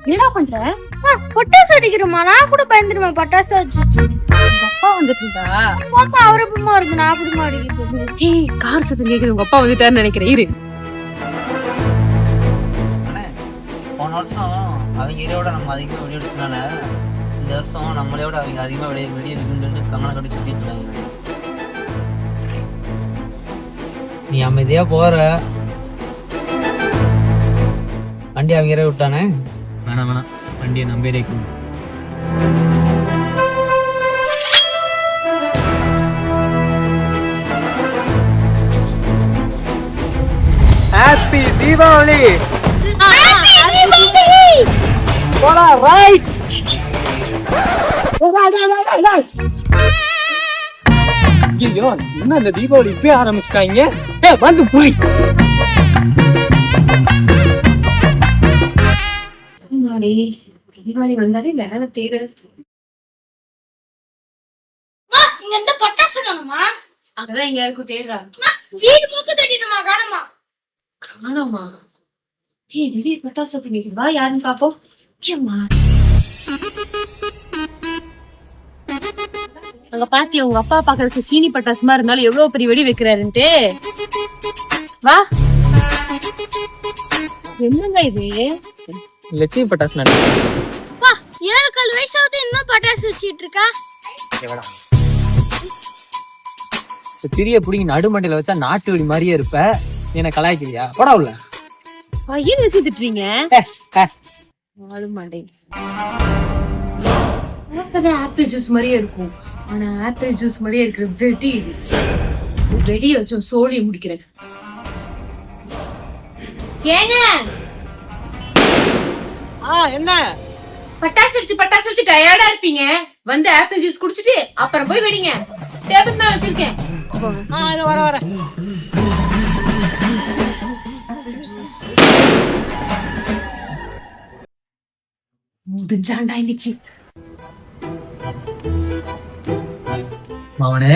என்னடா பண்ற? பட்டாசு அடிக்கிறோமா? நான் கூட பயந்துருவேன் பட்டாசு வச்சு. அப்பா வந்துட்டு இருந்தா போமா அவரை போமா இருக்கு. நான் அப்படிமா அடிக்கிறது. ஏய், கார் சத்தம் கேக்குது. உங்க அப்பா வந்துட்டாருன்னு நினைக்கிறேன். இரு. போன வருஷம் அவங்க ஏரியாவோட நம்ம அதிகமாக வெடி அடிச்சனால இந்த வருஷம் நம்மளையோட அவங்க அதிகமாக வெடி அடிக்குன்னு சொல்லிட்டு கங்கனை கட்டி சுத்திட்டு இருக்காங்க. நீ அமைதியா போற வண்டி அவங்க ஏரியா விட்டானே. வேணாம் வண்டியை நம்பே ஹாப்பி தீபாவளி. போடா ரைட். ஐயோ, என்ன இந்த தீபாவளி இப்பயே ஆரம்பிச்சிட்டாங்க? வந்து போய் தீபாவளி வந்தாலே வேலை தேர. இங்க இந்த பட்டாசு காணுமா? அங்கதான் எங்க இருக்கும் தேடுறா. வீடு முழுக்க தேடிட்டுமா காணுமா? காணோமா? ஏய், வெளியே பட்டாசு பண்ணிட்டு வா, யாருன்னு பாப்போம். அங்க பாத்தியா உங்க அப்பா பாக்குறதுக்கு சீனி பட்டாசுமா இருந்தாலும் எவ்வளவு பெரிய வெடி வைக்கிறாருன்ட்டு. வா. என்னங்க இது? லட்சுமி பட்டாசு வா, 7 வயசாவது இன்னும் பட்டாசு வச்சிட்டு இருக்கா? திரிய புடிங்கி நடுமண்டையில வச்சா நாட்டு வெடி மாதிரியே இருப்ப. என்ன கலாய்க்கிறியா? போடா உள்ள. பையன் வச்சு திட்டுறீங்க. ஆப்பிள் ஜூஸ் மாதிரியே இருக்கும். ஆனா ஆப்பிள் ஜூஸ் மாதிரியே இருக்கிற வெடி இது. வெடியை வச்சோம் சோழியை முடிக்கிறேன். ஏங்க என்ன பட்டாசு வச்சு டயர்டா இருப்பீங்க. வந்து ஆப்பிள் ஜூஸ் குடிச்சிட்டு அப்புறம் போய் வெடிங்க. டேபிள் மேல வச்சிருக்கேன். வர முடிஞ்சாண்டா இன்னைக்கு. மவனே